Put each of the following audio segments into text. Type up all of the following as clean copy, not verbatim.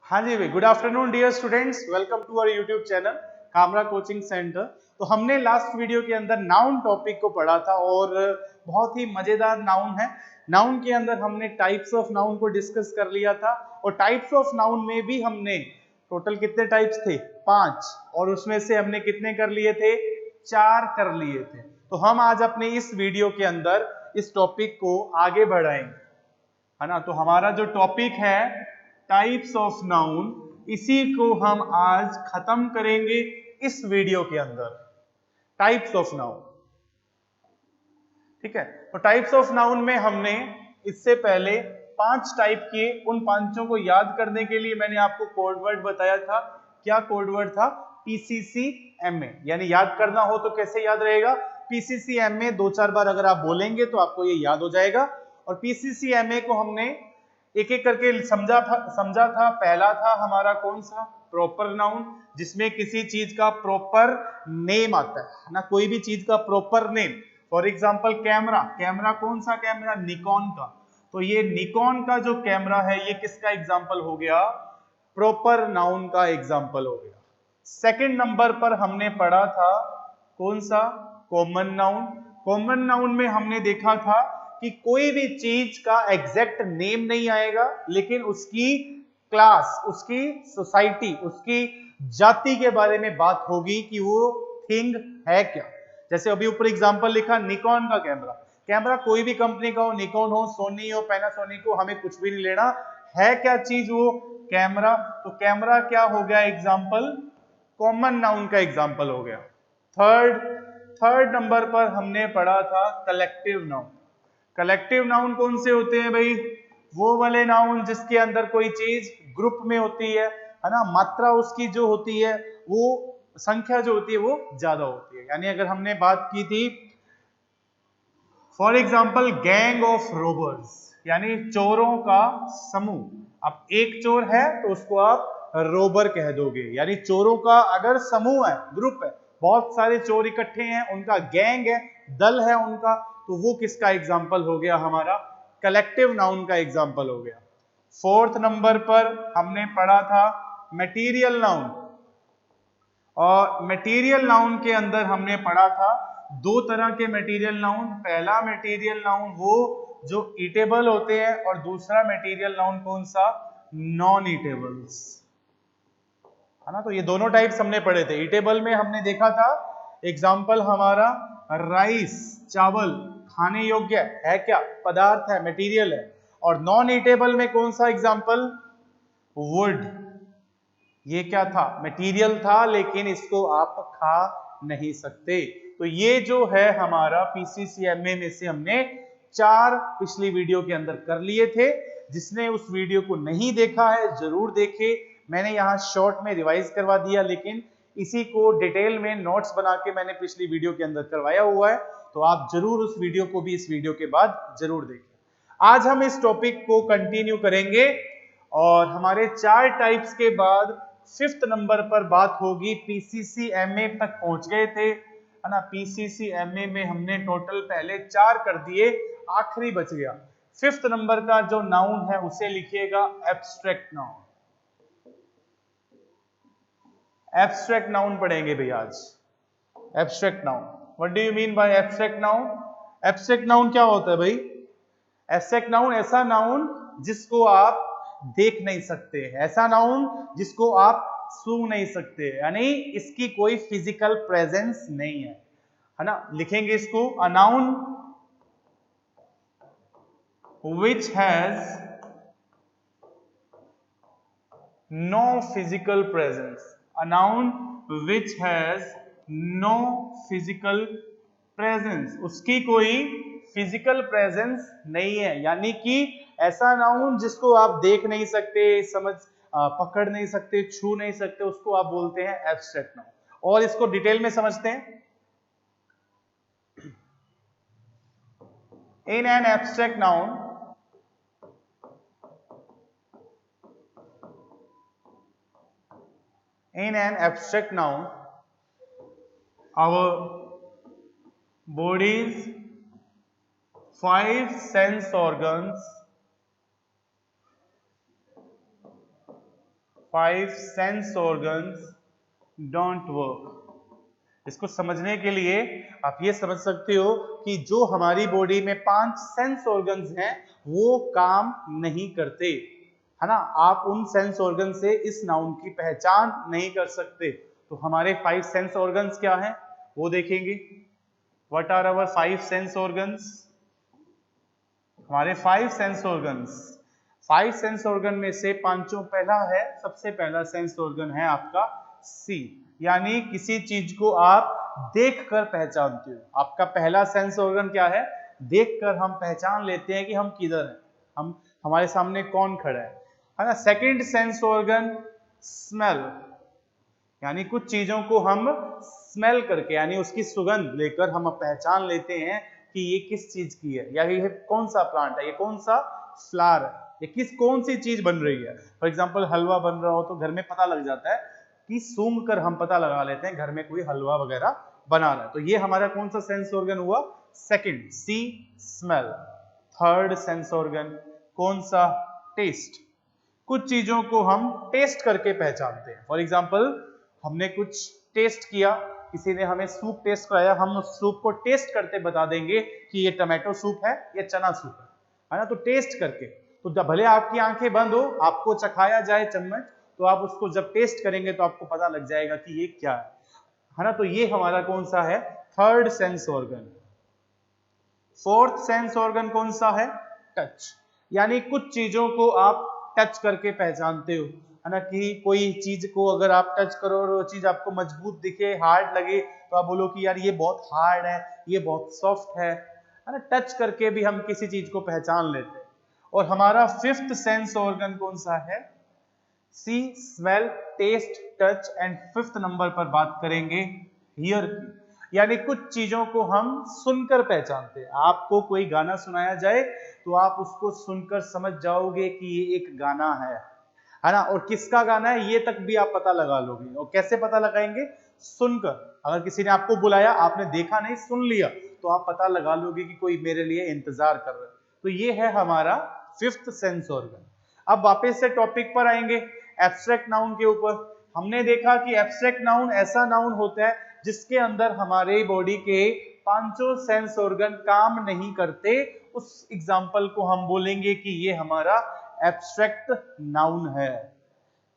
हाँ जी भाई, good afternoon dear students, welcome to our YouTube channel Kamra coaching centre. तो हमने लास्ट वीडियो के अंदर नाउन टॉपिक को पढ़ा था और बहुत ही मजेदार नाउन है। नाउन के अंदर हमने टाइप्स ऑफ नाउन को डिस्कस कर लिया था और टाइप्स ऑफ नाउन में भी हमने टोटल कितने टाइप्स थे? 5, और उसमें से हमने कितने कर लिए थे? 4 कर लिए थे। तो हम आज अपने इस वीडियो के अंदर इस टॉपिक को आगे बढ़ाएंगे, है ना। तो हमारा जो टॉपिक है टाइप्स ऑफ नाउन, इसी को हम आज खत्म करेंगे इस वीडियो के अंदर। टाइप्स ऑफ नाउन, ठीक है। तो टाइप्स ऑफ नाउन में हमने इससे पहले 5 टाइप किए। उन पांचों को याद करने के लिए मैंने आपको कोड वर्ड बताया था। क्या कोड वर्ड था? PCCMA। यानी याद करना हो तो कैसे याद रहेगा? PCCMA 2-4 बार अगर आप बोलेंगे तो आपको ये याद हो जाएगा। और PCCMA को हमने एक एक करके समझा था। पहला था हमारा कौन सा? प्रॉपर नाउन, जिसमें किसी चीज का प्रॉपर नेम आता है ना, कोई भी चीज का proper name. For example camera, camera कौन सा कैमरा? निकॉन का। तो ये निकॉन का जो कैमरा है ये किसका एग्जाम्पल हो गया? प्रॉपर नाउन का एग्जाम्पल हो गया। सेकंड नंबर पर हमने पढ़ा था कौन सा? Common noun. कॉमन नाउन में हमने देखा था कि कोई भी चीज का एग्जैक्ट नेम नहीं आएगा, लेकिन उसकी क्लास, उसकी सोसाइटी, उसकी जाति के बारे में बात होगी कि वो थिंग है क्या। जैसे अभी ऊपर एग्जांपल लिखा निकॉन का कैमरा। कैमरा कोई भी कंपनी का हो, निकॉन हो, सोनी हो, पैनासोनिक हो, हमें कुछ भी नहीं लेना है। क्या चीज वो? कैमरा। तो कैमरा क्या हो गया? एग्जांपल, कॉमन नाउन का एग्जांपल हो गया। थर्ड नंबर पर हमने पढ़ा था कलेक्टिव नाउन। कलेक्टिव नाउन कौन से होते हैं भाई? वो वाले नाउन जिसके अंदर कोई चीज ग्रुप में होती है ना। मात्रा उसकी जो होती है, वो संख्या जो होती है वो ज्यादा होती है। यानी अगर हमने बात की थी for example gang of robbers, यानी चोरों का समूह। अब एक चोर है तो उसको आप रोबर कह दोगे। यानी चोरों का अगर समूह है, ग्रुप है, बहुत सारे चोर इकट्ठे हैं, उनका गैंग है, दल है उनका, तो वो किसका एग्जाम्पल हो गया? हमारा कलेक्टिव नाउन का एग्जाम्पल हो गया। फोर्थ नंबर पर हमने पढ़ा था मटेरियल नाउन। और मटेरियल नाउन के अंदर हमने पढ़ा था 2 तरह के मटेरियल नाउन। पहला मटेरियल नाउन वो जो ईटेबल होते हैं, और दूसरा मटेरियल नाउन कौन सा? नॉन ईटेबल्स, है ना। तो ये दोनों टाइप्स हमने पढ़े थे। ईटेबल में हमने देखा था एग्जाम्पल हमारा राइस, चावल, खाने योग्य है क्या? पदार्थ है, मटेरियल है। और नॉन ईटेबल में कौन सा एग्जाम्पल? वुड। ये क्या था? मटेरियल था, लेकिन इसको आप खा नहीं सकते। तो ये जो है हमारा PCCMA में से हमने 4 पिछली वीडियो के अंदर कर लिए थे। जिसने उस वीडियो को नहीं देखा है जरूर देखे। मैंने यहाँ शॉर्ट में रिवाइज करवा दिया, लेकिन इसी को डिटेल में नोट्स बना के मैंने पिछली वीडियो के अंदर करवाया हुआ है। तो आप जरूर उस वीडियो को भी इस वीडियो के बाद जरूर देखें। आज हम इस टॉपिक को कंटिन्यू करेंगे और हमारे 4 टाइप्स के बाद 5th नंबर पर बात होगी। PCCMA तक पहुंच गए थे, है ना। PCCMA में हमने टोटल पहले 4 कर दिए, आखिरी बच गया। 5th नंबर का जो नाउन है उसे लिखिएगा एब्स्ट्रैक्ट नाउन। एब्स्ट्रैक्ट नाउन पढ़ेंगे भैया आज। Abstract noun, what do you mean by abstract noun? Abstract noun क्या होता है भाई? एब्स्ट्रैक्ट नाउन ऐसा नाउन जिसको आप देख नहीं सकते, ऐसा नाउन जिसको आप छू नहीं सकते, यानी इसकी कोई फिजिकल प्रेजेंस नहीं है ना। लिखेंगे इसको, a noun which has no physical presence. A noun which has no physical presence, उसकी कोई फिजिकल प्रेजेंस नहीं है। यानी कि ऐसा नाउन जिसको आप देख नहीं सकते, पकड़ नहीं सकते, छू नहीं सकते, उसको आप बोलते हैं एब्स्ट्रैक्ट नाउन। और इसको डिटेल में समझते हैं। In an abstract noun, in an abstract noun, our body's 5 sense organs 5 sense organs don't work. इसको समझने के लिए आप ये समझ सकते हो कि जो हमारी बॉडी में 5 सेंस ऑर्गन्स हैं वो काम नहीं करते, है ना। आप उन सेंस ऑर्गन से इस नाउन की पहचान नहीं कर सकते। तो हमारे 5 सेंस ऑर्गन्स क्या हैं वो देखेंगे। What are our 5 sense organs? हमारे 5 सेंस ऑर्गन्स, 5 सेंस ऑर्गन में से पांचों पहला है, सबसे पहला सेंस ऑर्गन है आपका सी, यानी किसी चीज को आप देखकर पहचानते हो। आपका पहला सेंस ऑर्गन क्या है? देखकर हम पहचान लेते हैं कि हम किधर हैं, हम हमारे सामने कौन खड़ा है ना। सेकंड सेंस ऑर्गन स्मेल, यानी कुछ चीजों को हम स्मेल करके यानी उसकी सुगंध लेकर हम पहचान लेते हैं कि ये किस चीज की है, या ये कौन सा प्लांट है, ये कौन सा फ्लावर है, ये कौन सी चीज बन रही है। फॉर एग्जांपल हलवा बन रहा हो तो घर में पता लग जाता है कि सूंघ कर हम पता लगा लेते हैं घर में कोई हलवा वगैरह बना रहा है। तो ये हमारा कौन सा सेंस ऑर्गन हुआ? सेकंड, सी, स्मेल। थर्ड सेंस ऑर्गन कौन सा? टेस्ट। कुछ चीजों को हम टेस्ट करके पहचानते हैं। फॉर एग्जांपल हमने कुछ टेस्ट किया, किसी ने हमें सूप टेस्ट कराया, हम उस सूप को टेस्ट करते बता देंगे कि ये टमाटो सूप है या चना सूप है ना। तो टेस्ट करके, तो जब भले आपकी आंखें बंद हो, आपको चखाया जाए चम्मच, तो आप उसको जब टेस्ट करेंगे तो आपको पता लग जाएगा कि ये क्या है ना। तो ये हमारा कौन सा है? Third sense organ. Fourth sense organ कौन सा है? टच, यानी कुछ चीजों को आप टच करके पहचानते हो, है ना। कि कोई चीज को अगर आप टच करो और वो चीज आपको मजबूत दिखे, हार्ड लगे, तो आप बोलो कि यार ये बहुत हार्ड है, ये बहुत सॉफ्ट है ना। टच करके भी हम किसी चीज को पहचान लेते हैं। और हमारा फिफ्थ सेंस ऑर्गन कौन सा है? See, smell, taste, touch. And fifth number पर बात करेंगे हियर की, यानी कुछ चीजों को हम सुनकर पहचानते हैं। आपको कोई गाना सुनाया जाए तो आप उसको सुनकर समझ जाओगे कि ये एक गाना है ना। और किसका गाना है ये तक भी आप पता लगा लोगे। और कैसे पता लगाएंगे? सुनकर। अगर किसी ने आपको बुलाया, आपने देखा नहीं, सुन लिया, तो आप पता लगा लोगे कि कोई मेरे लिए इंतजार कर रहा है। तो ये है हमारा फिफ्थ सेंस ऑर्गन। अब वापस से टॉपिक पर आएंगे, एब्स्ट्रैक्ट नाउन के ऊपर। हमने देखा कि एब्स्ट्रैक्ट नाउन ऐसा नाउन होता है जिसके अंदर हमारे बॉडी के पांचों सेंस ऑर्गन काम नहीं करते। उस एग्जाम्पल को हम बोलेंगे कि ये हमारा एब्स्ट्रैक्ट नाउन है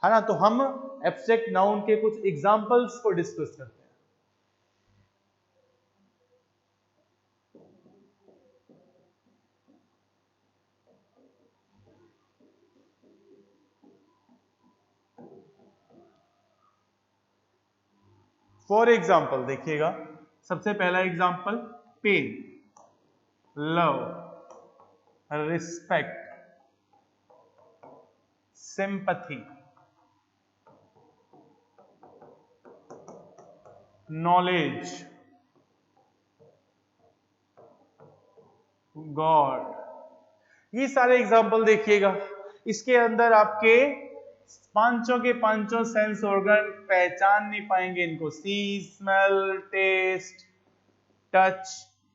ना। तो हम एब्स्ट्रैक्ट नाउन के कुछ एग्जाम्पल्स को डिस्कस करते हैं। फॉर एग्जाम्पल देखिएगा, सबसे पहला example pain, love, respect, sympathy, knowledge, God. ये सारे एग्जाम्पल देखिएगा, इसके अंदर आपके पांचों के पांचों सेंस ऑर्गन पहचान नहीं पाएंगे इनको। सी, स्मेल, टेस्ट, टच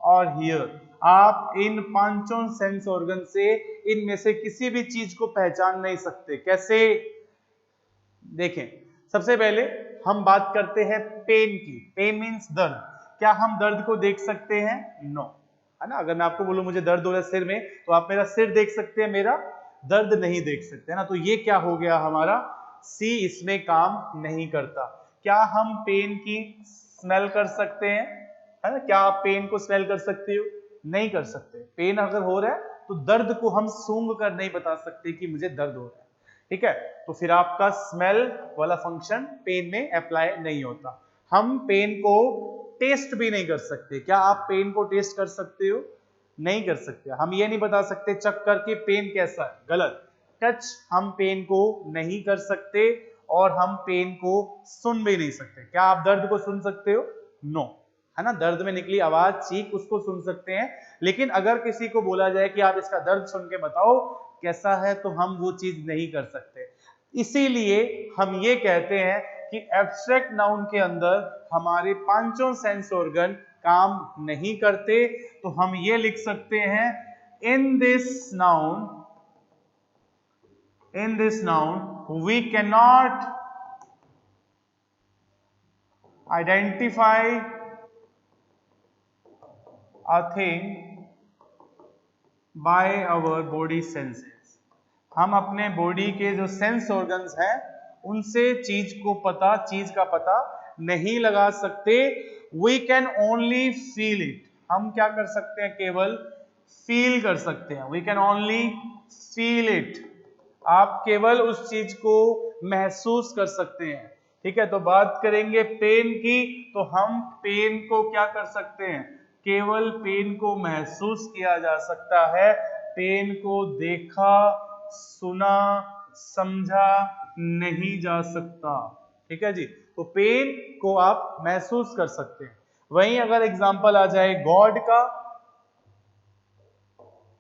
और हियर। आप इन पांचों सेंस ऑर्गन से इनमें से किसी भी चीज को पहचान नहीं सकते। कैसे? देखें, सबसे पहले हम बात करते हैं पेन की। पेन मींस दर्द। क्या हम दर्द को देख सकते हैं? नो, है ना। अगर मैं आपको बोलूं मुझे दर्द हो रहा है सिर में, तो आप मेरा सिर देख सकते हैं, मेरा दर्द नहीं देख सकते, है ना। तो ये क्या हो गया हमारा? सी इसमें काम नहीं करता। क्या हम पेन की स्मेल कर सकते हैं? है ना। क्या आप पेन को स्मेल कर सकते हो? नहीं कर सकते। पेन अगर हो रहा है तो दर्द को हम सूंघ कर नहीं बता सकते कि मुझे दर्द हो रहा है, ठीक है। तो फिर आपका स्मेल वाला फंक्शन पेन में अप्लाई नहीं होता। हम पेन को टेस्ट भी नहीं कर सकते। क्या आप पेन को टेस्ट कर सकते हो? नहीं कर सकते। हम ये नहीं बता सकते चक करके पेन कैसा है, गलत। टच हम पेन को नहीं कर सकते और हम पेन को सुन भी नहीं सकते। क्या आप दर्द को सुन सकते हो? नो, है ना। दर्द में निकली आवाज, चीख, उसको सुन सकते हैं, लेकिन अगर किसी को बोला जाए कि आप इसका दर्द सुन के बताओ कैसा है, तो हम वो चीज नहीं कर सकते। इसीलिए हम ये कहते हैं कि एब्स्ट्रैक्ट नाउन के अंदर हमारे पांचों सेंस ऑर्गन काम नहीं करते। तो हम ये लिख सकते हैं, in this noun we cannot identify a thing by our body senses. हम अपने बॉडी के जो सेंस ऑर्गन्स हैं उनसे चीज का पता नहीं लगा सकते. We can only feel it. हम क्या कर सकते हैं? केवल फील कर सकते हैं. We can only feel it. आप केवल उस चीज को महसूस कर सकते हैं. ठीक है, तो बात करेंगे पेन की, तो हम पेन को क्या कर सकते हैं? केवल पेन को महसूस किया जा सकता है. पेन को देखा, सुना, समझा नहीं जा सकता. ठीक है जी, तो पेन को आप महसूस कर सकते हैं. वहीं अगर एग्जांपल आ जाए गॉड का,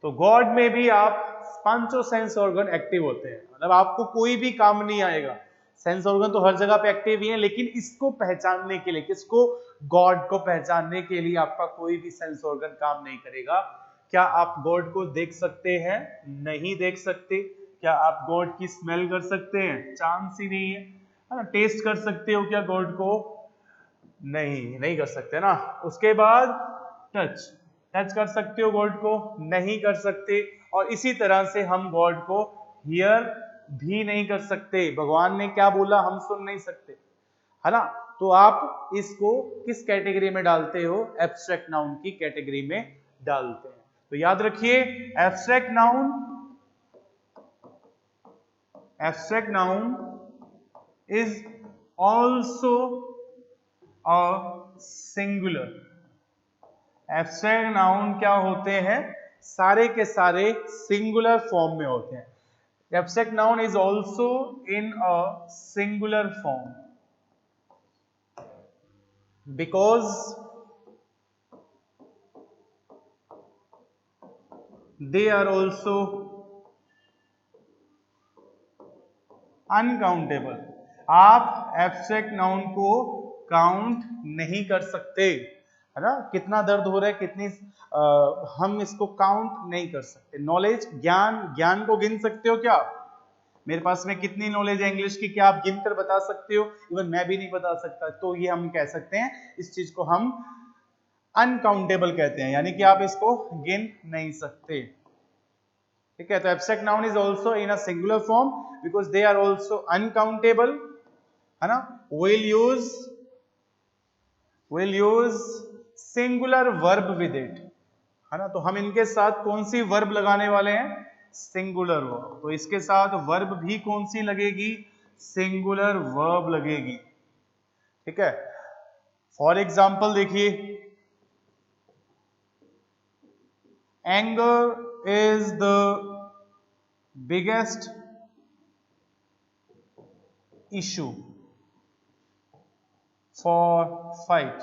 तो गॉड में भी आप पांचों सेंस ऑर्गन एक्टिव होते हैं. मतलब आपको कोई भी काम नहीं आएगा. सेंस ऑर्गन तो हर जगह पे एक्टिव ही है, लेकिन इसको पहचानने के लिए, किसको? गॉड को पहचानने के लिए आपका कोई भी सेंस ऑर्गन काम नहीं करेगा. क्या आप गॉड को देख सकते हैं? नहीं देख सकते. क्या आप गॉड की स्मेल कर सकते हैं? चांस ही नहीं है. टेस्ट कर सकते हो क्या गॉड को? नहीं कर सकते ना. उसके बाद टच कर सकते हो गॉड को? नहीं कर सकते. और इसी तरह से हम गॉड को हियर भी नहीं कर सकते. भगवान ने क्या बोला हम सुन नहीं सकते, है ना. तो आप इसको किस कैटेगरी में डालते हो? एब्स्ट्रैक्ट नाउन की कैटेगरी में डालते हैं. तो याद रखिए, abstract noun is also a singular. Abstract noun क्या होते हैं? सारे के सारे सिंगुलर फॉर्म में होते हैं. Abstract noun is also in a singular form because they are also uncountable. आप एब्स्ट्रैक्ट नाउन को काउंट नहीं कर सकते, है ना. कितना दर्द हो रहा है, कितनी हम इसको काउंट नहीं कर सकते. नॉलेज, ज्ञान को गिन सकते हो क्या? मेरे पास में कितनी नॉलेज है इंग्लिश की, क्या आप गिन कर बता सकते हो? इवन मैं भी नहीं बता सकता. तो ये हम कह सकते हैं, इस चीज को हम अनकाउंटेबल कहते हैं, यानी कि आप इसको गिन नहीं सकते. ठीक है, तो abstract noun is also in a singular form because they are also uncountable, है ना. we'll use singular verb with it, है ना. तो हम इनके साथ कौन सी वर्ब लगाने वाले हैं? Singular verb. तो इसके साथ वर्ब भी कौन सी लगेगी? सिंगुलर वर्ब लगेगी. ठीक है, फॉर एग्जाम्पल देखिए, anger is the biggest issue for fight.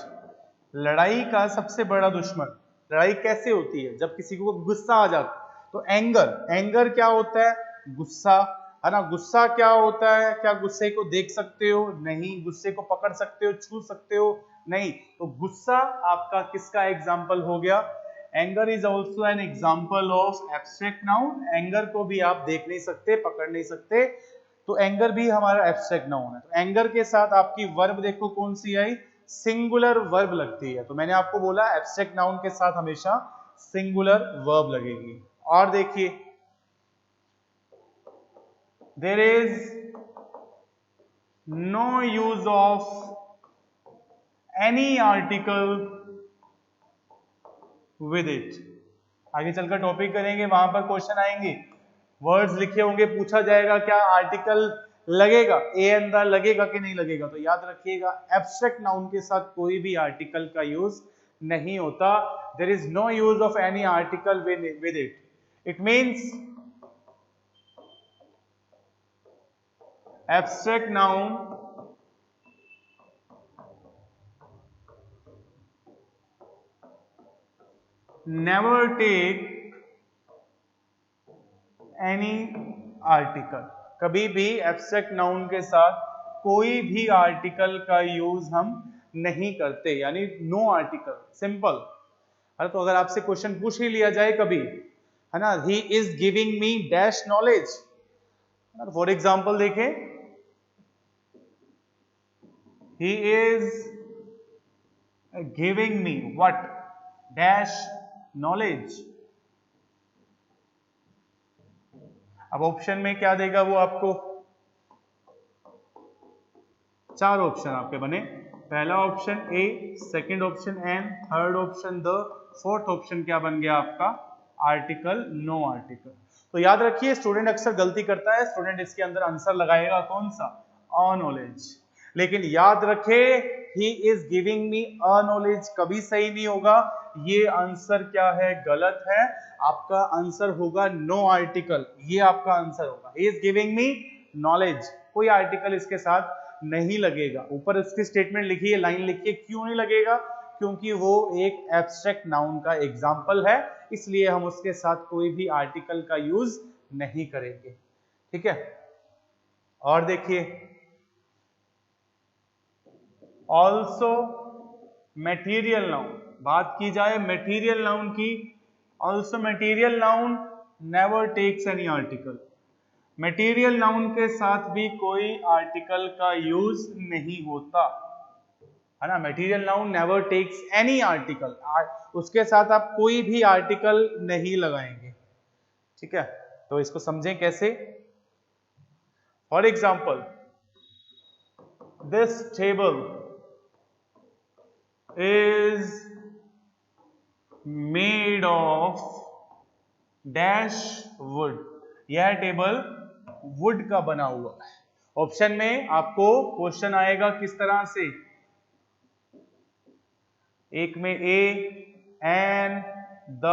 लड़ाई का सबसे बड़ा दुश्मन. लड़ाई कैसे होती है? जब किसी को गुस्सा आ जाता है. तो एंगर क्या होता है? गुस्सा, है ना. गुस्सा क्या होता है? क्या गुस्से को देख सकते हो? नहीं. गुस्से को पकड़ सकते हो, छू सकते हो? नहीं. तो गुस्सा आपका किसका एग्जाम्पल हो गया? Anger is also an example of abstract noun. Anger को भी आप देख नहीं सकते, पकड़ नहीं सकते, तो एंगर भी हमारा एब्स्ट्रैक्ट नाउन है. तो एंगर के साथ आपकी वर्ब देखो कौन सी आई? सिंगुलर वर्ब लगती है. तो मैंने आपको बोला एब्स्ट्रैक्ट नाउन के साथ हमेशा सिंगुलर वर्ब लगेगी. और देखिए, there is no use of any article with it. आगे चलकर टॉपिक करेंगे, वहां पर क्वेश्चन आएंगे, वर्ड्स लिखे होंगे, पूछा जाएगा क्या आर्टिकल लगेगा, ए एन द लगेगा कि नहीं लगेगा. तो याद रखिएगा, एब्स्ट्रैक्ट नाउन के साथ कोई भी आर्टिकल का यूज नहीं होता. There is no use of any article with it. It means abstract noun never take any article. कभी भी एब्स्ट्रैक्ट नाउन के साथ कोई भी आर्टिकल का यूज हम नहीं करते, यानी नो आर्टिकल. सिंपल. अरे तो अगर आपसे क्वेश्चन पूछ ही लिया जाए कभी, है ना, he is giving me dash knowledge, for example देखें, he is giving me what dash knowledge। अब ऑप्शन में क्या देगा वो आपको, चार ऑप्शन आपके बने, पहला option a, second option an, third option the, fourth option क्या बन गया आपका, आर्टिकल नो आर्टिकल। तो याद रखिए स्टूडेंट अक्सर गलती करता है, स्टूडेंट इसके अंदर आंसर लगाएगा कौन सा, अ नॉलेज, लेकिन याद रखे he is giving me a knowledge कभी सही नहीं होगा, ये आंसर क्या है, गलत है, आपका आंसर होगा नो आर्टिकल, ये आपका आंसर होगा, he is giving me knowledge, कोई आर्टिकल इसके साथ नहीं लगेगा। ऊपर उसकी स्टेटमेंट लिखी है, लाइन लिखी है, क्यों नहीं लगेगा, क्योंकि वो एक एब्स्ट्रैक्ट नाउन का एग्जाम्पल है, इसलिए हम उसके साथ कोई भी आर्टिकल का यूज नहीं करेंगे। ठीक है, और देखिए ऑल्सो मटेरियल नाउन, बात की जाए मटेरियल नाउन की, also material noun never takes any article, material noun के साथ भी कोई आर्टिकल का यूज नहीं होता है ना, material noun never takes any article, उसके साथ आप कोई भी आर्टिकल नहीं लगाएंगे। ठीक है, तो इसको समझें कैसे, for example this table is made of dash wood, यह टेबल वुड का बना हुआ है। ऑप्शन में आपको क्वेश्चन आएगा किस तरह से, एक में ए, एन, द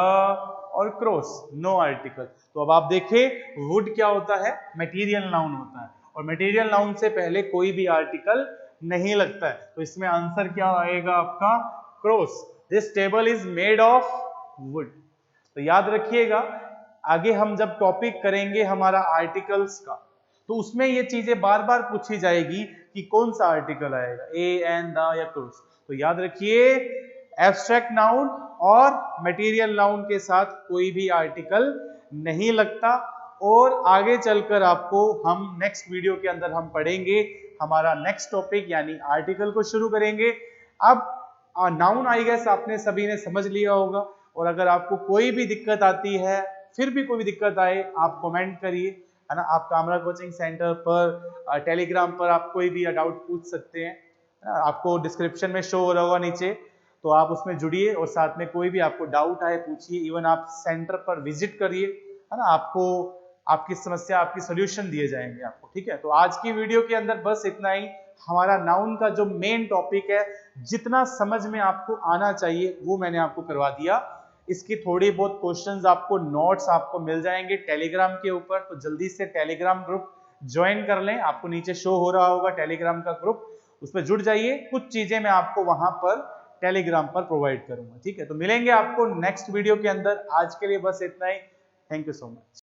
और क्रॉस, नो आर्टिकल। तो अब आप देखें वुड क्या होता है, मटेरियल नाउन होता है, और मटेरियल नाउन से पहले कोई भी आर्टिकल नहीं लगता है, तो इसमें आंसर क्या आएगा आपका, cross, this table is made of would. तो याद रखिएगा आगे हम जब टॉपिक करेंगे हमारा आर्टिकल्स का, तो उसमें ये चीजें बार बार पूछी जाएगी कि कौन सा आर्टिकल आएगा, ए, एन, द या क्रॉस। तो याद रखिए एब्स्ट्रैक्ट नाउन और मटेरियल नाउन के साथ कोई भी आर्टिकल नहीं लगता, और आगे चलकर आपको हम नेक्स्ट वीडियो के अंदर हम पढ़ेंगे हमारा नेक्स्ट टॉपिक यानी आर्टिकल को शुरू करेंगे। अब नाउन आई गेस आपने सभी ने समझ लिया होगा, और अगर आपको कोई भी दिक्कत आती है, फिर भी कोई भी दिक्कत आए, आप कमेंट करिए, है ना, आप कामरा कोचिंग सेंटर पर टेलीग्राम पर आप कोई भी डाउट पूछ सकते हैं, आपको डिस्क्रिप्शन में शो हो रहा होगा नीचे, तो आप उसमें जुड़िए और साथ में कोई भी आपको डाउट आए पूछिए, इवन आप सेंटर पर विजिट करिए, है ना, आपको आपकी समस्या आपकी सोल्यूशन दिए जाएंगे आपको। ठीक है, तो आज की वीडियो के अंदर बस इतना ही, हमारा नाउन का जो मेन टॉपिक है जितना समझ में आपको आना चाहिए वो मैंने आपको करवा दिया, इसकी थोड़ी बहुत क्वेश्चंस आपको नोट्स आपको मिल जाएंगे टेलीग्राम के ऊपर, तो जल्दी से टेलीग्राम ग्रुप ज्वाइन कर लें, आपको नीचे शो हो रहा होगा टेलीग्राम का ग्रुप, उसमें जुड़ जाइए, कुछ चीजें मैं आपको वहां पर टेलीग्राम पर प्रोवाइड करूंगा। ठीक है, तो मिलेंगे आपको नेक्स्ट वीडियो के अंदर, आज के लिए बस इतना ही, थैंक यू सो मच।